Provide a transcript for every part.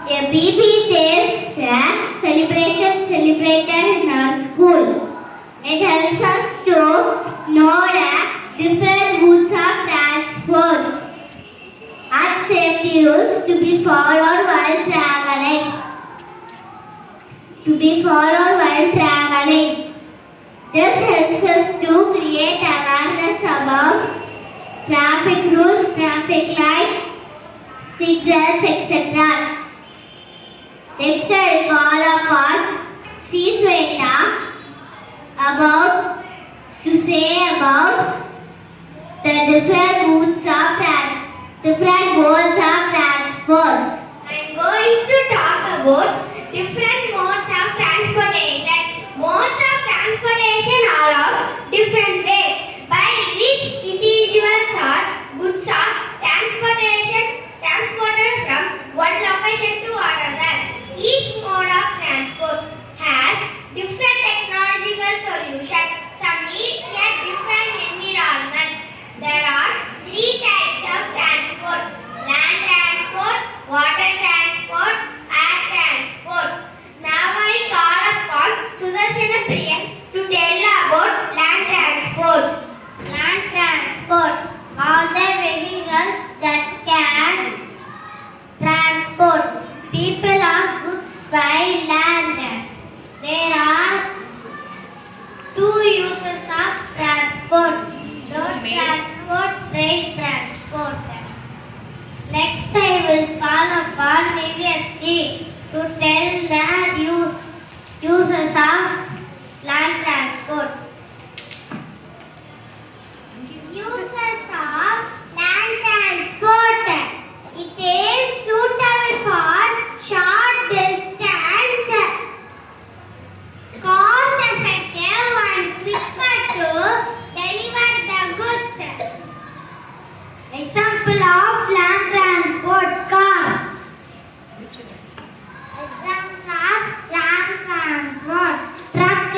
A BB Day is a celebration celebrated in our school. It helps us to know the different routes of transport and safety rules to be followed while traveling. This helps us to create awareness about traffic rules, traffic lights, signals, etc. Next, I will call upon C. Sweta to say about the different modes of different modes of transport. I am going to talk about different modes of transportation. Modes of transportation are of different ways by which individuals or goods are transported from one location to another. Each mode of transport has different technological solutions. Some needs a different environment. There are three types of transport: land transport, water transport, air transport. Now I call upon Sudarshana Priyan to tell about land transport. Land transport are the vehicles that can transport people or goods by land. There are two uses of transport: road transport, train transport. Next, I will call upon VVSD to tell the uses of land transport. Uses of land transport. It is suitable for short distance, cost effective and quicker to deliver the goods. Example of land transport: car. Example of land transport: truck.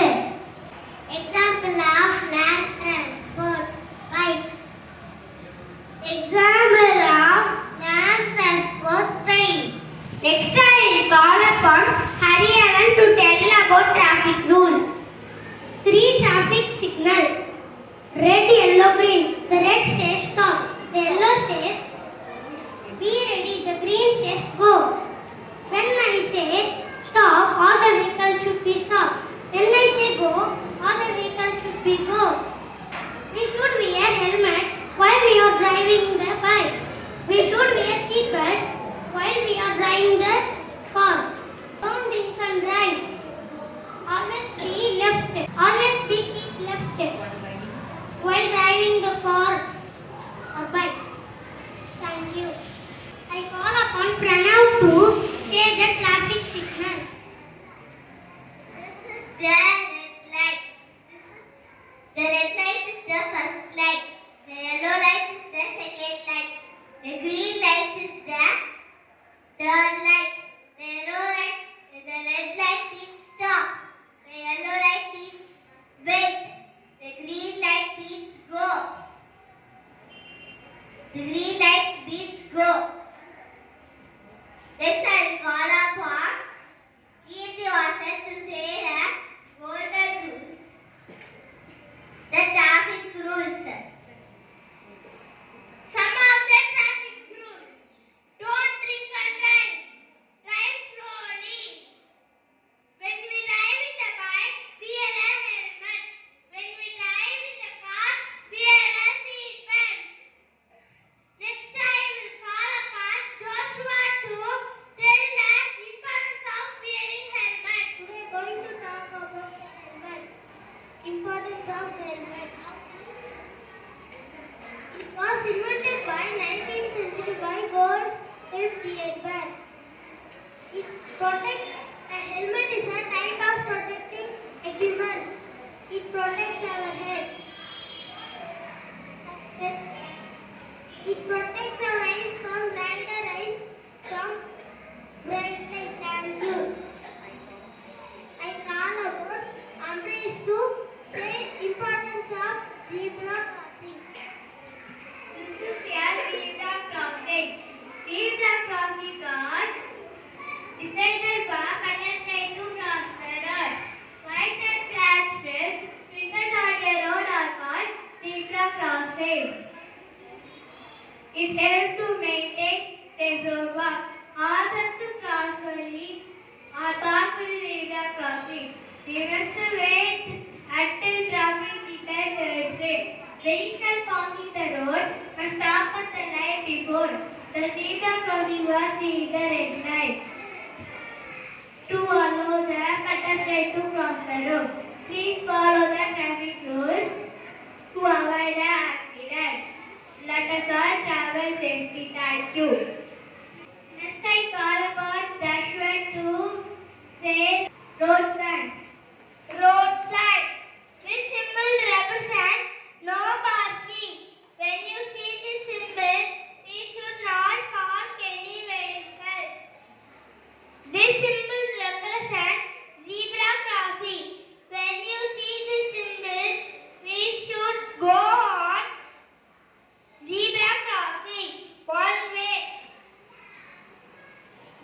Example of land transport: bike. Example of land transport: train. Next, I will call upon Hariharan to tell about traffic rules. 3 traffic signals: red, yellow, green. The red says stop. The yellow says be ready. The green says go. When I say stop, all the vehicles should be stopped. When I say go, all the vehicles should be go. We should wear helmet while we are driving the bike. We should wear seatbelt while we are driving the car. Don't drink and drive. Always be left. Always be keep left while driving the car or bike. Thank you. I call upon Pranav to say the traffic signal. This is the red light. The red light is the first light. The yellow light is the second light. The green light is the third light. The red light means stop. The yellow light means wait. The green light means go. The green light means go. Next, I will call upon Kirti Vasan to say the golden rules. The traffic rules. Some of the traffic rules: don't drink and drive. Drive slowly. When we drive in the bike, wear a helmet. When we drive in the car, wear a seat belt. Next, I will call upon Joshua to tell the importance of wearing helmet. We are going to talk about the helmet. Importance of helmet. It was invented by 19th century by Gord F. Edberg. It protects. A helmet is a type of protective equipment. It protects our head. It protects our eyes from brighter eyes from bright light. Thank you. I call about Ambrish to say importance of zebra crossing. This is a zebra crossing. Zebra crossing are We must wait until traffic signal turns red. Vehicle passing the road must stop at the light before the zebra crossing was the red light to allow the pedestrian to cross the road. Please follow the traffic rules to avoid the accident. Let us all travel safely. Thank you. Next I call upon Dashwant to say road sign. Road sign. This symbol represents no parking. When you see this symbol, we should not park any vehicles. This symbol represents zebra crossing. When you see this symbol, we should go on zebra crossing one way.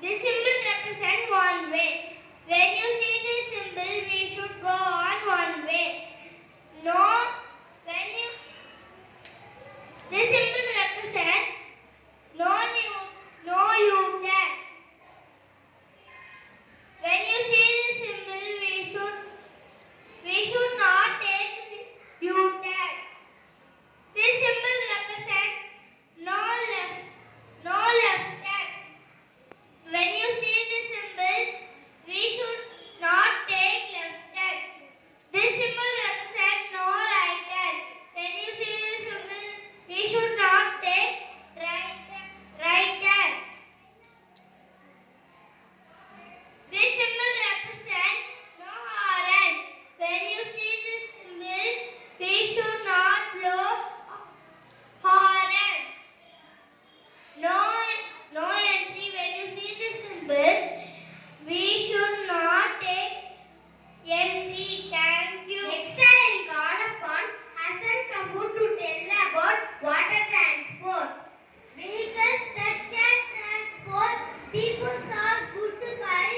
This symbol represents one way. When you see this symbol, we should go on one way. No, when you this symbol represents no U-turn. When you see this symbol, we should not take U-turn. This symbol represents no left turn. When you see this symbol, we should not take left turn. This symbol represents no right turn. When you see this symbol, we should not take right turn. This symbol represents no horn. When you see this symbol, we should not blow horn. No entry. When you see this symbol, we should not take entry. Thank you. Next I will call upon Hassan Kapoor to tell about water transport. Vehicles that can transport people are good to buy.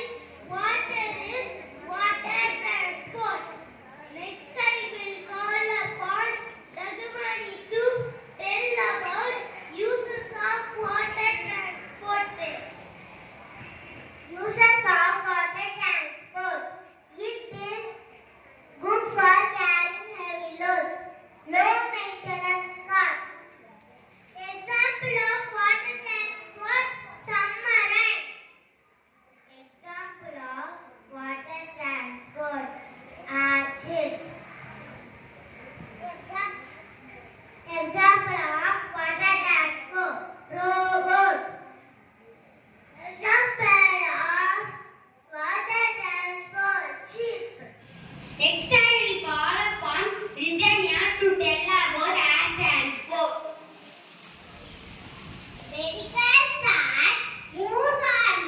Water is water transport. Next I will call upon Dagamani to tell about uses of water transport. Uses of water transport. It is good for carrying heavy loads. Low maintenance cost. Example of water transport: submarine. Example of water transport: ships. Example of water transport: rowboat. Example of water transport: ship. Next I will call upon Ridhanya to tell about air transport. Vehicles that move on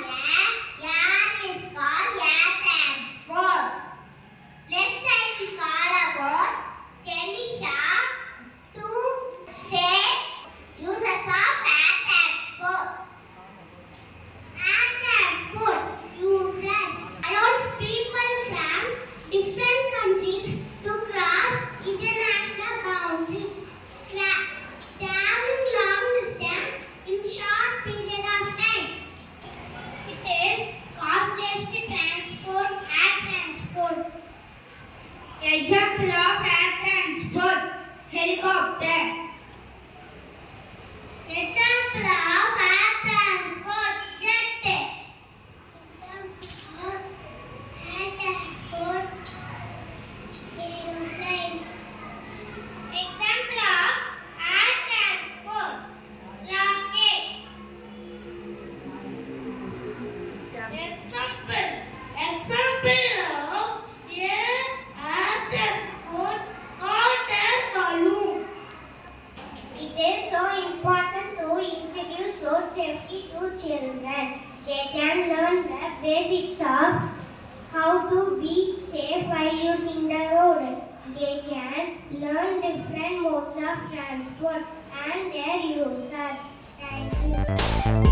air is called air transport. Next I will call about Tenisha to say uses of air transport. Air transport uses allows people from different countries to cross international boundaries, traveling long distance in short period of time. It is costless to transport air transport. Example of air transport: helicopter. Example of air transport: jet. Example of air transport: aeroplane. Example of air transport: rocket. Example of air transport: water balloon. It is so important to introduce road safety to children. They can learn the basics of how to be safe while using the road. They can learn different modes of transport and their uses. Thank you.